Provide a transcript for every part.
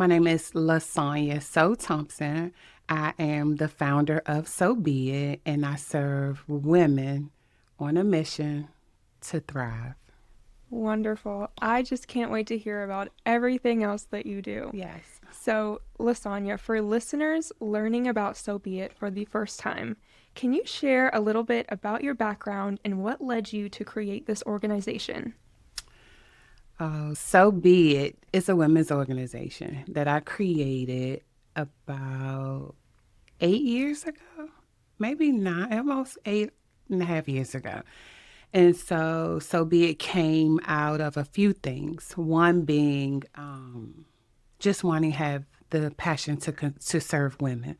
My name is Lasaunia Thompson. I am the founder of SoBeIt, and I serve women on a mission to thrive. Wonderful. I just can't wait to hear about everything else that you do. Yes. So, Lasagna, for listeners learning about SoBeIt for the first time, can you share a little bit about your background and what led you to create this organization? SoBeIt is a women's organization that I created about 8 years ago, maybe not, almost 8.5 years ago. And so be it came out of a few things. One being just wanting to have the passion to serve women,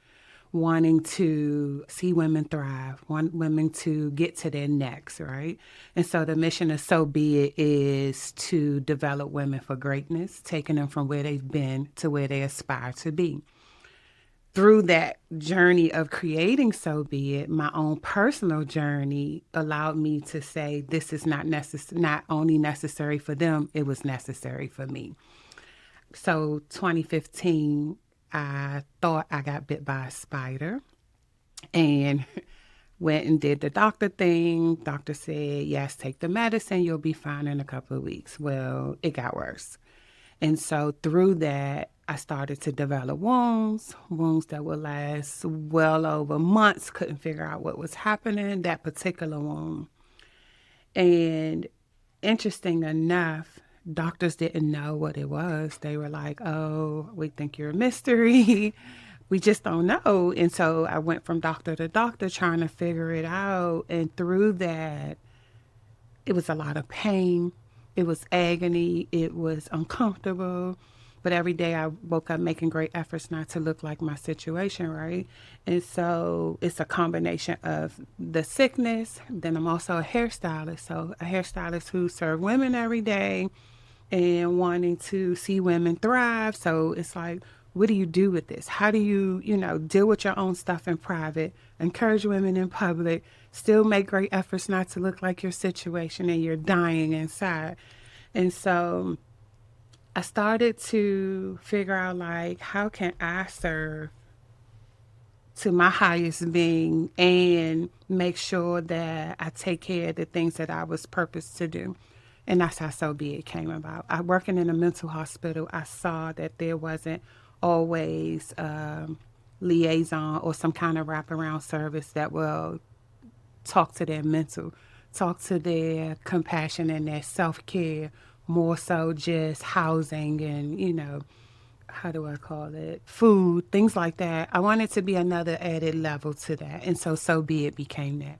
wanting to see women thrive, want women to get to their next, right? And so the mission of So Be It is to develop women for greatness, taking them from where they've been to where they aspire to be. Through that journey of creating So Be It, my own personal journey allowed me to say this is not only necessary for them, it was necessary for me. So 2015, I thought I got bit by a spider and went and did the doctor thing. Doctor said, yes, take the medicine, you'll be fine in a couple of weeks. Well, it got worse. And so through that, I started to develop wounds that would last well over months, couldn't figure out what was happening, that particular wound. And interesting enough, doctors didn't know what it was. They were like, oh, we think you're a mystery. We just don't know. And so I went from doctor to doctor trying to figure it out. And through that, it was a lot of pain. It was agony. It was uncomfortable. But every day I woke up making great efforts not to look like my situation, right? And so it's a combination of the sickness. Then I'm also a hairstylist. So a hairstylist who serve women every day and wanting to see women thrive. So it's like, what do you do with this? How do you, deal with your own stuff in private, encourage women in public, still make great efforts not to look like your situation and you're dying inside? And so I started to figure out, like, how can I serve to my highest being and make sure that I take care of the things that I was purposed to do. And that's how So Be It came about. I working in a mental hospital, I saw that there wasn't always liaison or some kind of wraparound service that will talk to their mental, talk to their compassion and their self-care, more so just housing and, how do I call it? Food, things like that. I wanted to be another added level to that. And so Be It became that.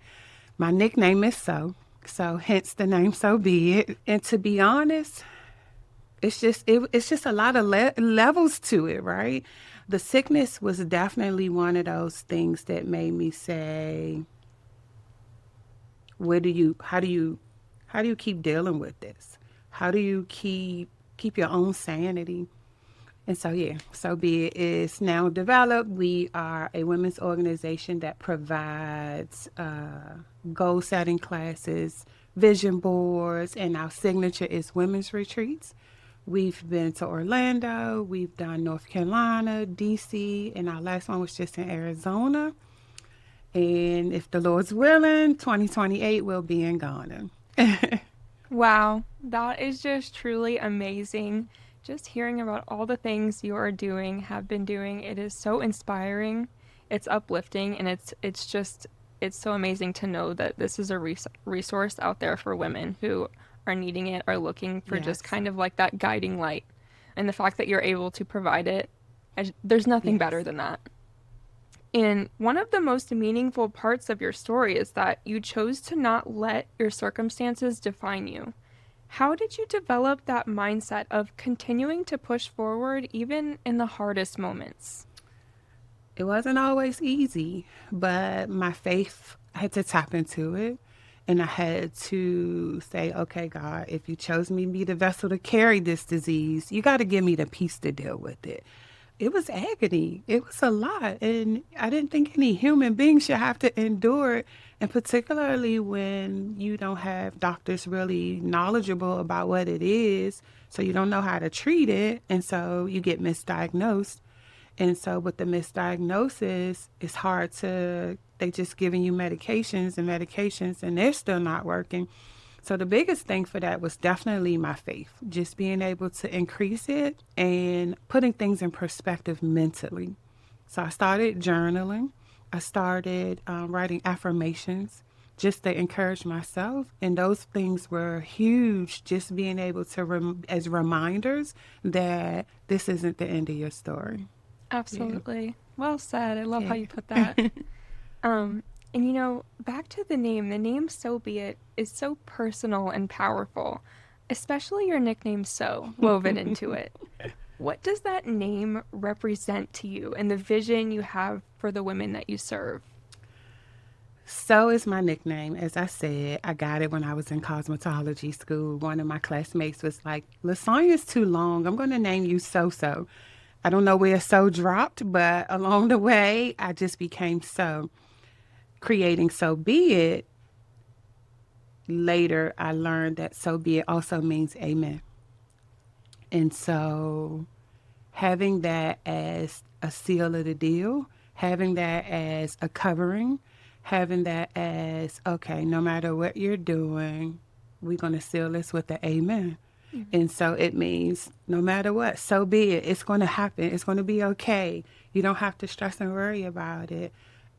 My nickname is So hence the name So Be It. And to be honest, it's just a lot of levels to it, right? The sickness was definitely one of those things that made me say, how do you keep dealing with this? How do you keep your own sanity? And so, yeah, So Be It is now developed. We are a women's organization that provides goal setting classes, vision boards, and our signature is women's retreats. We've been to Orlando, we've done North Carolina, DC, and our last one was just in Arizona. And if the Lord's willing, 2028 will be in Ghana. Wow, that is just truly amazing. Just hearing about all the things you are doing, have been doing, it is so inspiring. It's uplifting, and it's so amazing to know that this is a resource out there for women who are needing it, are looking for just Yes, kind of like that guiding light. And the fact that you're able to provide it, there's nothing better yes. than that. And one of the most meaningful parts of your story is that you chose to not let your circumstances define you. How did you develop that mindset of continuing to push forward even in the hardest moments? It wasn't always easy, but my faith, I had to tap into it. And I had to say, okay, God, if you chose me to be the vessel to carry this disease, you got to give me the peace to deal with it. it was agony. It was a lot. And I didn't think any human being should have to endure it. And particularly when you don't have doctors really knowledgeable about what it is. So you don't know how to treat it. And so you get misdiagnosed. And so with the misdiagnosis, it's hard to, they just giving you medications and they're still not working. So the biggest thing for that was definitely my faith, just being able to increase it and putting things in perspective mentally. So I started journaling. I started writing affirmations just to encourage myself. And those things were huge, just being able to, as reminders that this isn't the end of your story. Yeah. Absolutely. Well said. I love how Yeah. you put that. Um, and back to the name So Be It is so personal and powerful, especially your nickname So woven into it. What does that name represent to you and the vision you have for the women that you serve? So is my nickname. As I said, I got it when I was in cosmetology school. One of my classmates was like, Lasaunia's too long. I'm going to name you So So. I don't know where So dropped, but along the way, I just became So. Creating So Be It, later I learned that So Be It also means Amen. And so having that as a seal of the deal, having that as a covering, having that as, okay, no matter what you're doing, we're going to seal this with the amen. And so it means no matter what, so be it. It's going to happen. It's going to be okay. You don't have to stress and worry about it.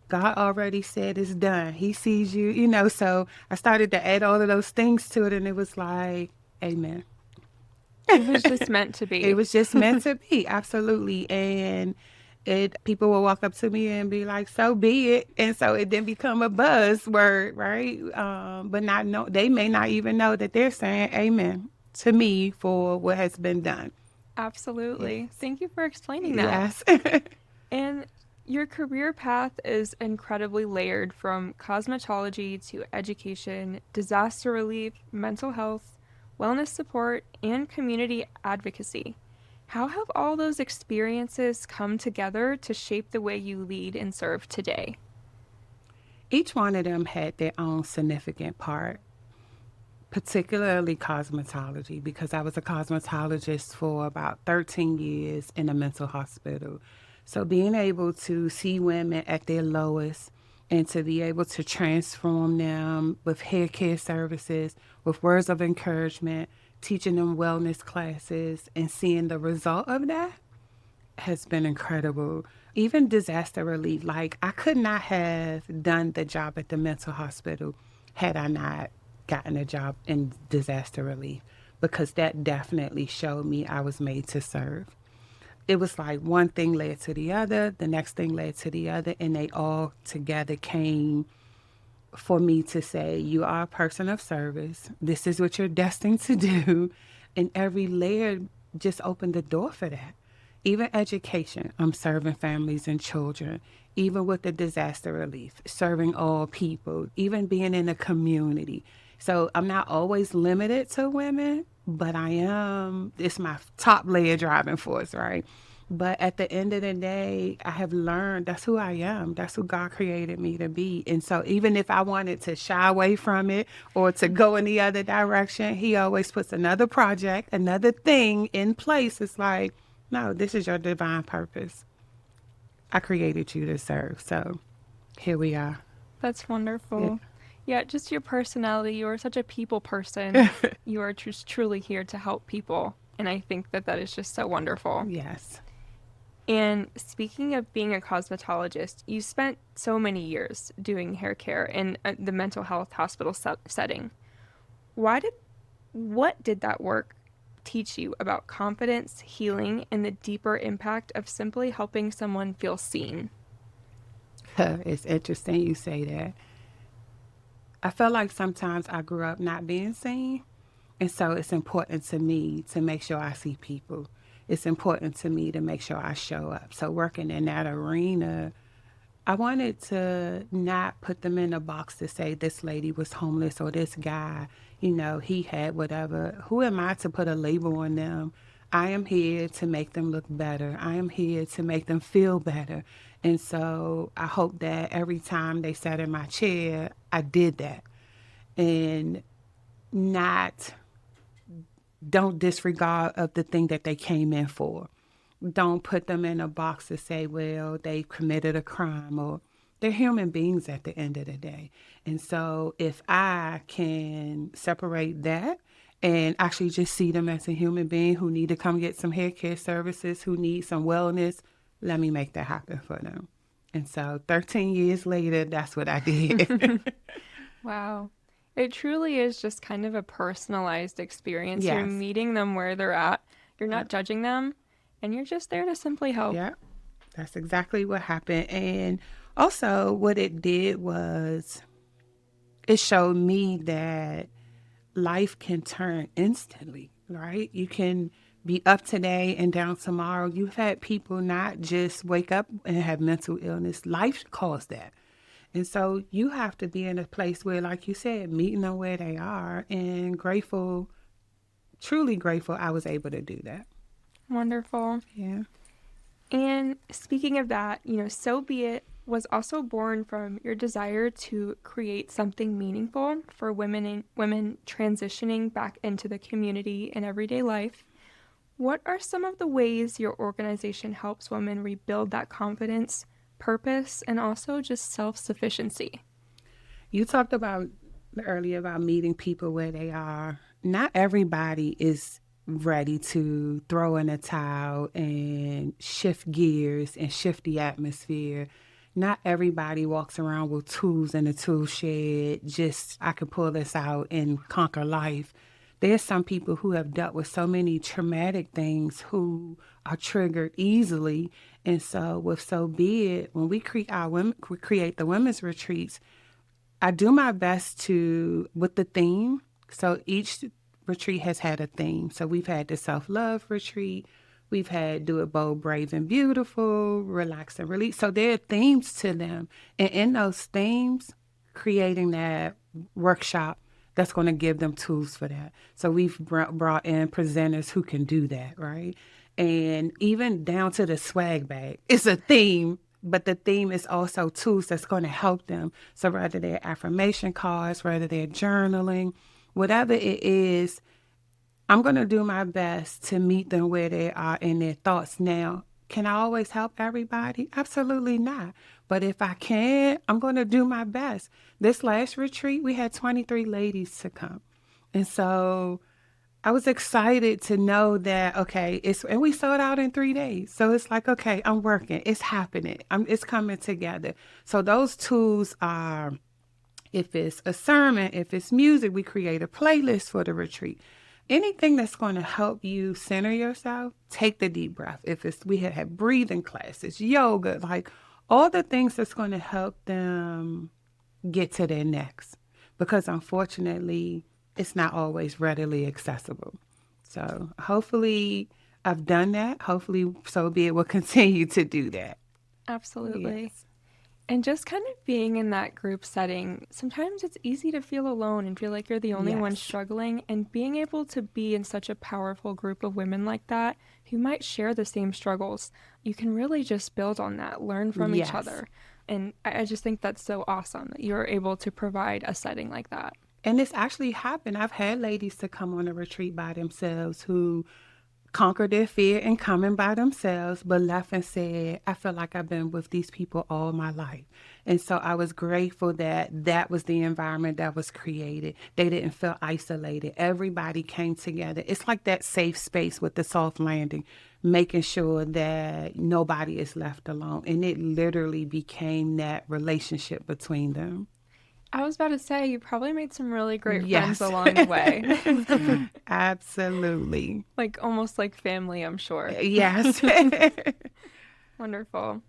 God already said it's done. He sees you, So I started to add all of those things to it, and it was like, amen. It was just meant to It be. was just meant to be, absolutely. And people will walk up to me and be like, "So be it," and so it then become a buzzword, right? But not know they may not even know that they're saying "Amen" to me for what has been done. Absolutely. Yes, Thank you for explaining that. yes. And your career path is incredibly layered from cosmetology to education, disaster relief, mental health, wellness support, and community advocacy. How have all those experiences come together to shape the way you lead and serve today? Each one of them had their own significant part, particularly cosmetology, because I was a cosmetologist for about 13 years in a mental hospital. So being able to see women at their lowest and to be able to transform them with hair care services, with words of encouragement, teaching them wellness classes, and seeing the result of that has been incredible. Even disaster relief, like I could not have done the job at the mental hospital had I not gotten a job in disaster relief, because that definitely showed me I was made to serve. It was like one thing led to the other, the next thing led to the other, and they all together came for me to say, you are a person of service. This is what you're destined to do. And every layer just opened the door for that. Even education, I'm serving families and children. Even with the disaster relief, serving all people, even being in a community. So I'm not always limited to women, but I am, it's my top layer driving force, right? But at the end of the day, I have learned that's who I am. That's who God created me to be. And so even if I wanted to shy away from it or to go in the other direction, He always puts another project, another thing in place. It's like, no, this is your divine purpose. I created you to serve. So here we are. That's Yeah. wonderful. Yeah, just your personality. You are such a people person. You are just truly here to help people. And I think that that is just so wonderful. Yes. And speaking of being a cosmetologist, you spent so many years doing hair care in the mental health hospital setting. Why did what did that work teach you about confidence, healing, and the deeper impact of simply helping someone feel seen? It's interesting you say that. I feel like sometimes I grew up not being seen. And so it's important to me to make sure I see people. It's important to me to make sure I show up. So working in that arena, I wanted to not put them in a box to say this lady was homeless or this guy, he had whatever. Who am I to put a label on them? I am here to make them look better. I am here to make them feel better. And so I hope that every time they sat in my chair, I did that. And not don't disregard of the thing that they came in for. Don't put them in a box to say, well, they committed a crime, or they're human beings at the end of the day. And so if I can separate that and actually just see them as a human being who need to come get some hair care services, who need some wellness, let me make that happen for them. And so 13 years later, that's what I did. Wow. It truly is just kind of a personalized experience. You're Yes. meeting them where they're at, you're not Yep. judging them, and you're just there to simply help. Yep. That's exactly what happened. And also, what it did was it showed me that life can turn instantly, right? You can be up today and down tomorrow. You've had people not just wake up and have mental illness, life caused that. And so you have to be in a place where, like you said, meeting them where they are, and grateful, truly grateful I was able to do that. Wonderful. Yeah. And speaking of that, So Be It was also born from your desire to create something meaningful for women transitioning back into the community and everyday life. What are some of the ways your organization helps women rebuild that confidence, purpose, and also just self-sufficiency? You talked about earlier about meeting people where they are. Not everybody is ready to throw in a towel and shift gears and shift the atmosphere. Not everybody walks around with tools in the tool shed, just I could pull this out and conquer life. There's some people who have dealt with so many traumatic things who are triggered easily. And so with So Be It, when we create the women's retreats, I do my best to, with the theme. So each retreat has had a theme. So we've had the self love retreat. We've had Do It Bold, Brave, and Beautiful, Relax and Release. So there are themes to them. And in those themes, creating that workshop that's going to give them tools for that. So we've brought in presenters who can do that, right? And even down to the swag bag. It's a theme, but the theme is also tools that's going to help them. So whether they're affirmation cards, whether they're journaling, whatever it is, I'm going to do my best to meet them where they are in their thoughts. Now, can I always help everybody? Absolutely not. But if I can, I'm going to do my best. This last retreat, we had 23 ladies to come. And so I was excited to know that, okay, and we sold out in 3 days. So it's like, okay, I'm working. It's happening. It's coming together. So those tools are, if it's a sermon, if it's music, we create a playlist for the retreat. Anything that's going to help you center yourself, take the deep breath. If it's, we have breathing classes, yoga, like all the things that's going to help them get to their next. Because unfortunately, it's not always readily accessible. So hopefully I've done that. Hopefully So Be It will continue to do that. Absolutely. Yes. And just kind of being in that group setting, sometimes it's easy to feel alone and feel like you're the only one Yes. struggling. And being able to be in such a powerful group of women like that who might share the same struggles, you can really just build on that, learn from each Yes. other. And I just think that's so awesome that you're able to provide a setting like that. And it's actually happened. I've had ladies to come on a retreat by themselves who conquered their fear and coming by themselves, but left and said, I feel like I've been with these people all my life. And so I was grateful that that was the environment that was created. They didn't feel isolated. Everybody came together. It's like that safe space with the soft landing, making sure that nobody is left alone. And it literally became that relationship between them. I was about to say, you probably made some really great friends Yes, along the way. absolutely. Like almost like family, I'm sure. Yes. Wonderful.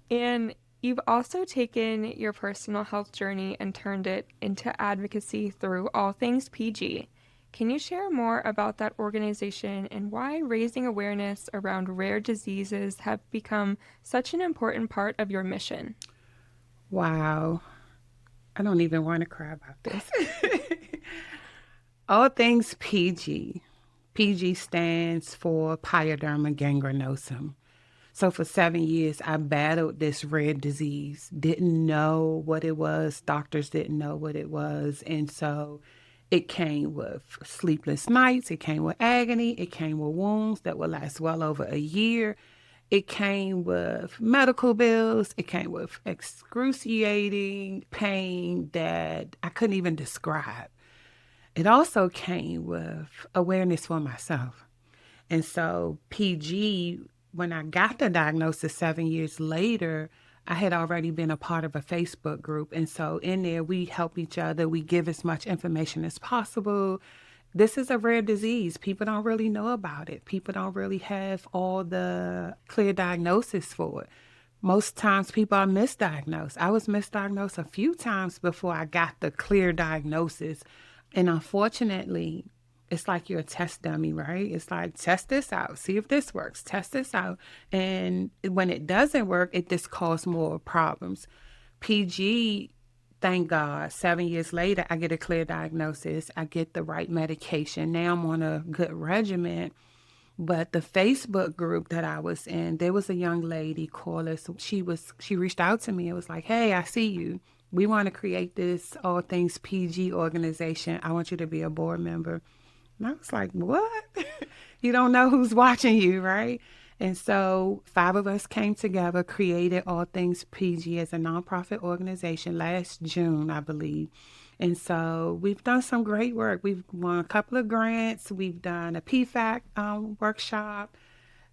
And you've also taken your personal health journey and turned it into advocacy through All Things PG. Can you share more about that organization and why raising awareness around rare diseases have become such an important part of your mission? Wow. I don't even want to cry about this. All things PG. PG stands for pyoderma gangrenosum. So for 7 years, I battled this rare disease. Didn't know what it was. Doctors didn't know what it was. And so it came with sleepless nights. It came with agony. It came with wounds that would last well over a year. It came with medical bills. It came with excruciating pain that I couldn't even describe. It also came with awareness for myself. And so, PG, when I got the diagnosis 7 years later, I had already been a part of a Facebook group. And so, in there, we help each other. We give as much information as possible. This is a rare disease. People don't really know about it. People don't really have all the clear diagnosis for it. Most times people are misdiagnosed. I was misdiagnosed a few times before I got the clear diagnosis. And unfortunately, it's like you're a test dummy, right? It's like, test this out, see if this works, test this out. And when it doesn't work, it just causes more problems. PG, thank God, 7 years later, I get a clear diagnosis. I get the right medication. Now I'm on a good regimen. But the Facebook group that I was in, there was a young lady called us. She reached out to me and was like, "Hey, I see you. We want to create this all things PG organization. I want you to be a board member." And I was like, "What?" You don't know who's watching you, right? And so 5 of us came together, created All Things PG as a nonprofit organization last June, I believe. And so we've done some great work. We've won a couple of grants. We've done a PFAC workshop.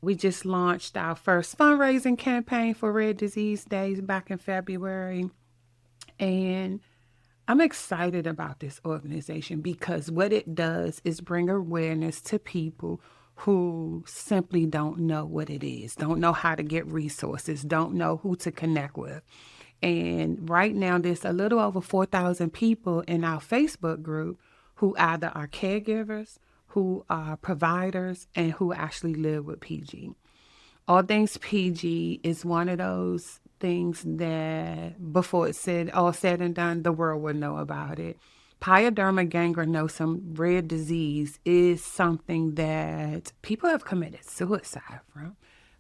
We just launched our first fundraising campaign for Rare Disease Days back in February. And I'm excited about this organization because what it does is bring awareness to people who simply don't know what it is, don't know how to get resources, don't know who to connect with. And right now, there's a little over 4,000 people in our Facebook group who either are caregivers, who are providers, and who actually live with PG. All Things PG is one of those things that before it's all said and done, the world will know about it. Pyoderma gangrenosum, rare disease, is something that people have committed suicide from.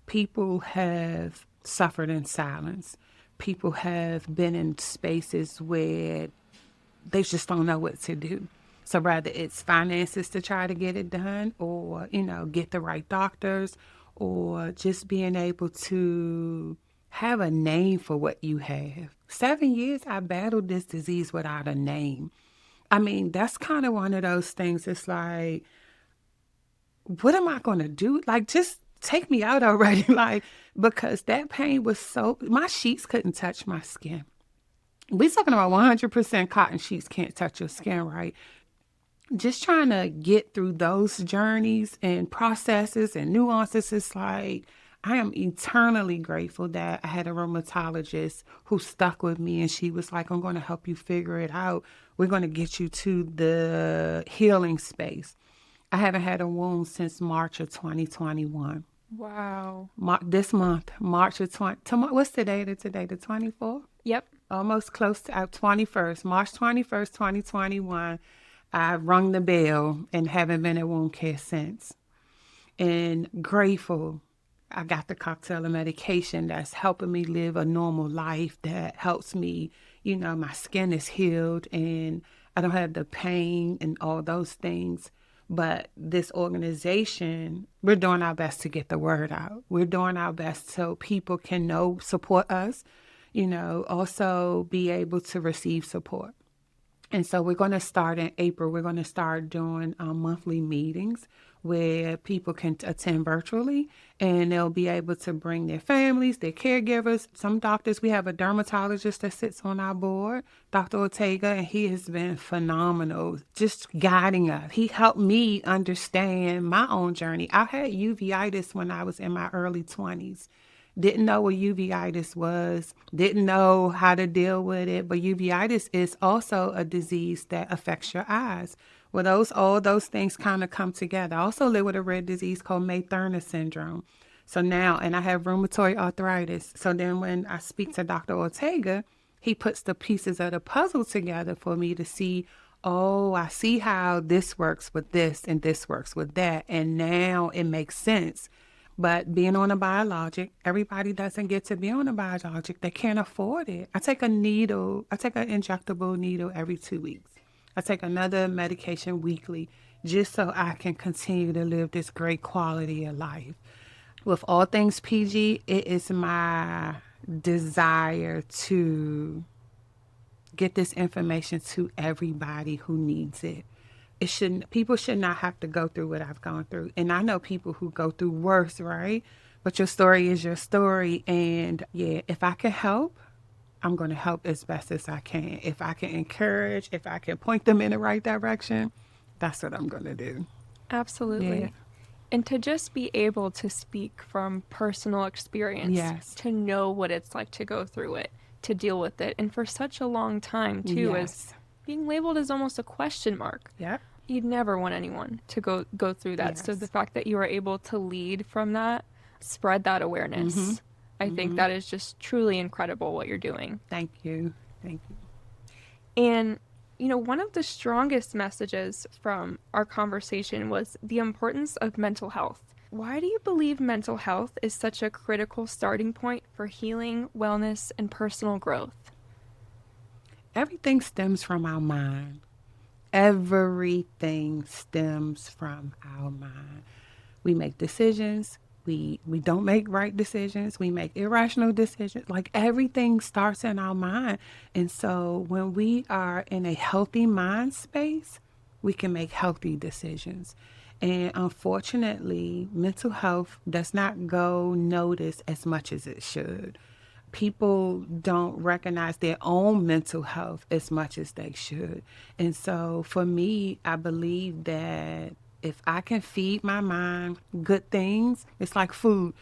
People have suffered in silence. People have been in spaces where they just don't know what to do. So rather it's finances to try to get it done, or, get the right doctors, or just being able to have a name for what you have. 7 years I battled this disease without a name. I mean, that's kind of one of those things. It's like, what am I going to do? Like, just take me out already. Like, because that pain was my sheets couldn't touch my skin. We talking about 100% cotton sheets can't touch your skin, right? Just trying to get through those journeys and processes and nuances. It's like, I am eternally grateful that I had a rheumatologist who stuck with me, and she was like, "I'm going to help you figure it out. We're going to get you to the healing space." I haven't had a wound since March of 2021. Wow. This month, March of 20. What's the date of today? The 24th? Yep. Almost close to our 21st. March 21st, 2021. I rung the bell and haven't been at wound care since. And grateful I got the cocktail of medication that's helping me live a normal life, that helps me, my skin is healed and I don't have the pain and all those things. But this organization, we're doing our best to get the word out. We're doing our best so people can support us, also be able to receive support. And so we're going to start in April. We're going to start doing monthly meetings where people can attend virtually, and they'll be able to bring their families, their caregivers. Some doctors, we have a dermatologist that sits on our board, Dr. Ortega, and he has been phenomenal, just guiding us. He helped me understand my own journey. I had uveitis when I was in my early 20s. Didn't know what uveitis was, didn't know how to deal with it. But uveitis is also a disease that affects your eyes. Well, all those things kind of come together. I also live with a rare disease called May-Thurner syndrome. So now, and I have rheumatoid arthritis. So then when I speak to Dr. Ortega, he puts the pieces of the puzzle together for me to see, oh, I see how this works with this and this works with that. And now it makes sense. But being on a biologic, everybody doesn't get to be on a biologic. They can't afford it. I take an injectable needle every 2 weeks. I take another medication weekly just so I can continue to live this great quality of life. With all things PG, it is my desire to get this information to everybody who needs it. People should not have to go through what I've gone through. And I know people who go through worse, right? But your story is your story. And yeah, if I can help, I'm going to help as best as I can. If I can encourage, if I can point them in the right direction, that's what I'm going to do. Yeah. Absolutely. And to just be able to speak from personal experience, Yes. to know what it's like to go through it, to deal with it, and for such a long time too, as Yes. being labeled as almost a question mark. Yep. You'd never want anyone to go through that. So the Yes. fact that you are able to lead from that, spread that awareness, I think that is just truly incredible what you're doing. Thank you. Thank you. And, one of the strongest messages from our conversation was the importance of mental health. Why do you believe mental health is such a critical starting point for healing, wellness, and personal growth? Everything stems from our mind. Everything stems from our mind. We make decisions. We don't make right decisions. We make irrational decisions. Like everything starts in our mind. And so when we are in a healthy mind space, we can make healthy decisions. And unfortunately, mental health does not go noticed as much as it should. People don't recognize their own mental health as much as they should. And so for me, I believe that if I can feed my mind good things, it's like food.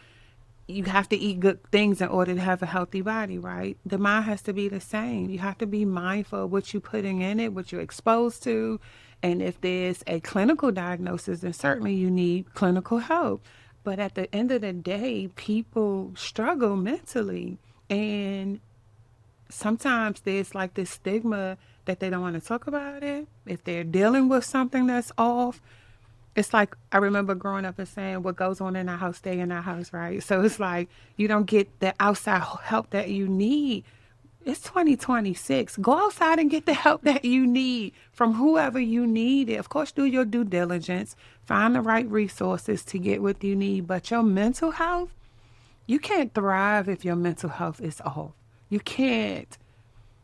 You have to eat good things in order to have a healthy body, right? The mind has to be the same. You have to be mindful of what you're putting in it, what you're exposed to. And if there's a clinical diagnosis, then certainly you need clinical help. But at the end of the day, people struggle mentally. And sometimes there's like this stigma that they don't want to talk about it. If they're dealing with something that's off, it's like I remember growing up and saying, what goes on in our house, stay in our house, right? So it's like you don't get the outside help that you need. It's 2026. Go outside and get the help that you need from whoever you need it. Of course, do your due diligence, find the right resources to get what you need. But your mental health, you can't thrive if your mental health is off. You can't.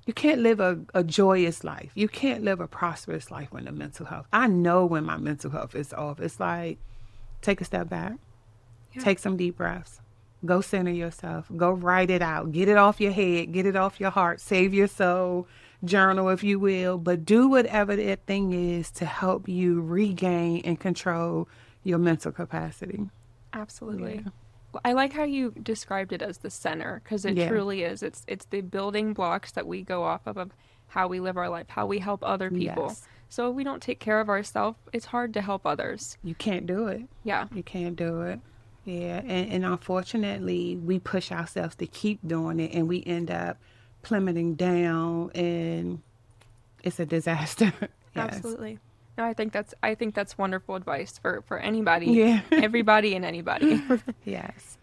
You can't live a joyous life. You can't live a prosperous life when the mental health. I know when my mental health is off. It's like, take a step back, take some deep breaths, go center yourself, go write it out, get it off your head, get it off your heart, save your soul, journal if you will, but do whatever that thing is to help you regain and control your mental capacity. Absolutely. Yeah. I like how you described it as the center, because it Yeah. truly is. It's the building blocks that we go off of how we live our life, how we help other people. Yes. So if we don't take care of ourselves, it's hard to help others. You can't do it. Yeah, You can't do it. Yeah. And unfortunately, we push ourselves to keep doing it and we end up plummeting down and it's a disaster. Yes. absolutely. No, I think that's wonderful advice for anybody, Yeah. everybody and anybody. Yes.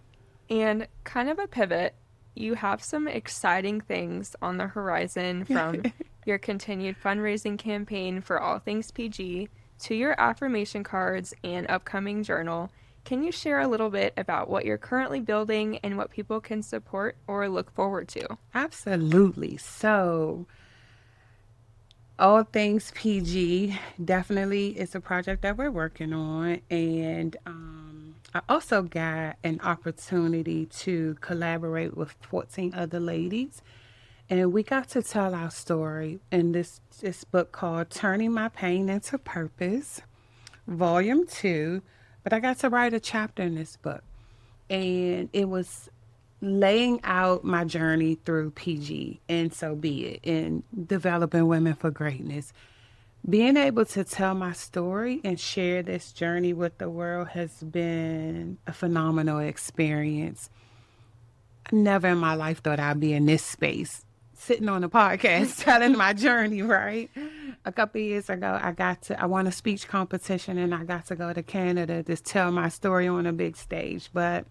And kind of a pivot, you have some exciting things on the horizon, from your continued fundraising campaign for all things PG to your affirmation cards and upcoming journal. Can you share a little bit about what you're currently building and what people can support or look forward to? Absolutely. So, all things PG definitely is a project that we're working on. And I also got an opportunity to collaborate with 14 other ladies. And we got to tell our story in this book called Turning My Pain into Purpose, Volume 2. But I got to write a chapter in this book. And it was laying out my journey through PG and SoBeIt in developing women for greatness. Being able to tell my story and share this journey with the world has been a phenomenal experience. Never in my life thought I'd be in this space, sitting on a podcast, telling my journey, right? A couple of years ago, I won a speech competition and I got to go to Canada to tell my story on a big stage. But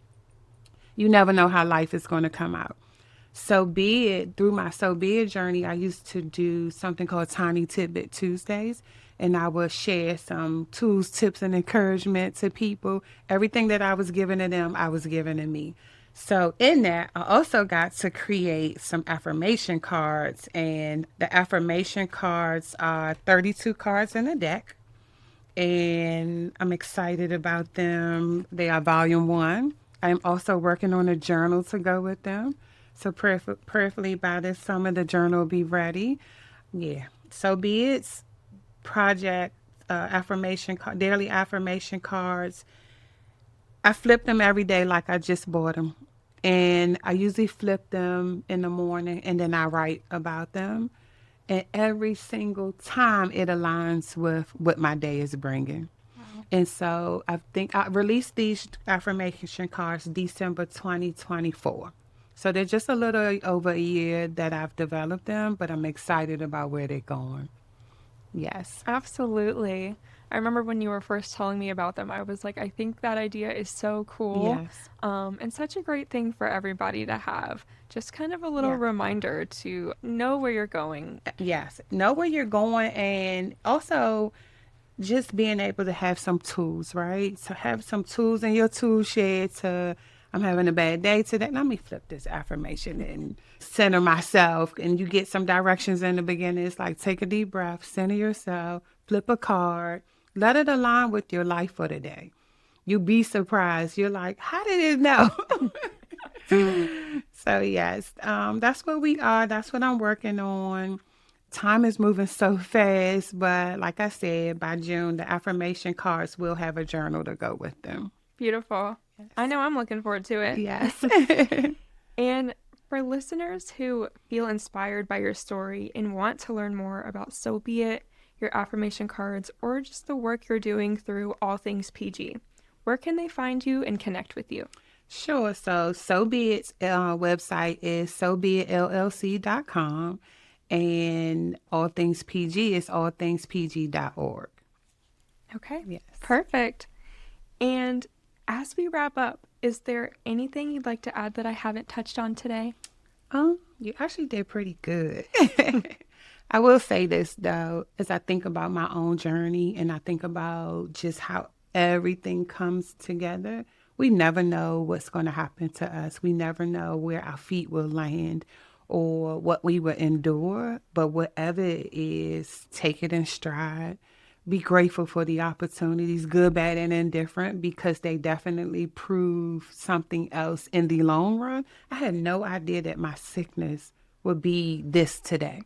you never know how life is going to come out. So be it, through my So Be It journey, I used to do something called Tiny Tidbit Tuesdays. And I would share some tools, tips, and encouragement to people. Everything that I was giving to them, I was giving to me. So in that, I also got to create some affirmation cards. And the affirmation cards are 32 cards in a deck. And I'm excited about them. They are volume one. I'm also working on a journal to go with them. So prayerfully by this summer, the journal will be ready. Yeah. So be it project daily affirmation cards. I flip them every day like I just bought them. And I usually flip them in the morning and then I write about them. And every single time it aligns with what my day is bringing. Wow. And so I think I released these affirmation cards December 2024. So they're just a little over a year that I've developed them, but I'm excited about where they're going. Yes. Absolutely. I remember when you were first telling me about them, I was like, I think that idea is so cool, Yes. and such a great thing for everybody to have. Just kind of a little Yeah. reminder to know where you're going. Yes. Know where you're going and also just being able to have some tools, right? So have some tools in your tool shed to, I'm having a bad day today. Let me flip this affirmation and center myself. And you get some directions in the beginning. It's like take a deep breath, center yourself, flip a card, let it align with your life for the day. You'll be surprised. You're like, how did it know? So yes, that's where we are. That's what I'm working on. Time is moving so fast, but like I said, by June, the affirmation cards will have a journal to go with them. Beautiful. I know I'm looking forward to it. Yes. And for listeners who feel inspired by your story and want to learn more about So Be It, your affirmation cards, or just the work you're doing through All Things PG, where can they find you and connect with you? Sure. So Be It's website is SoBeItLLC.com, and All Things PG is allthingspg.org. Okay, Yes. perfect. And as we wrap up, is there anything you'd like to add that I haven't touched on today? You actually did pretty good. I will say this though, as I think about my own journey and I think about just how everything comes together, we never know what's going to happen to us. We never know where our feet will land or what we will endure. But whatever it is, take it in stride. Be grateful for the opportunities, good, bad, and indifferent, because they definitely prove something else in the long run. I had no idea that my sickness would be this today.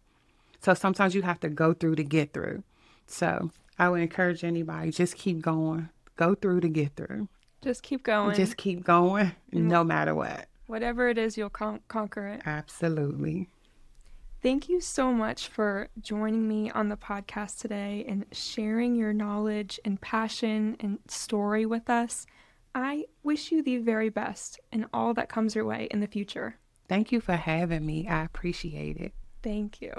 So sometimes you have to go through to get through. So I would encourage anybody, just keep going. Go through to get through. Just keep going. Just keep going, And no matter what. whatever it is, you'll conquer it. Absolutely. Thank you so much for joining me on the podcast today and sharing your knowledge and passion and story with us. I wish you the very best in all that comes your way in the future. Thank you for having me. I appreciate it. Thank you.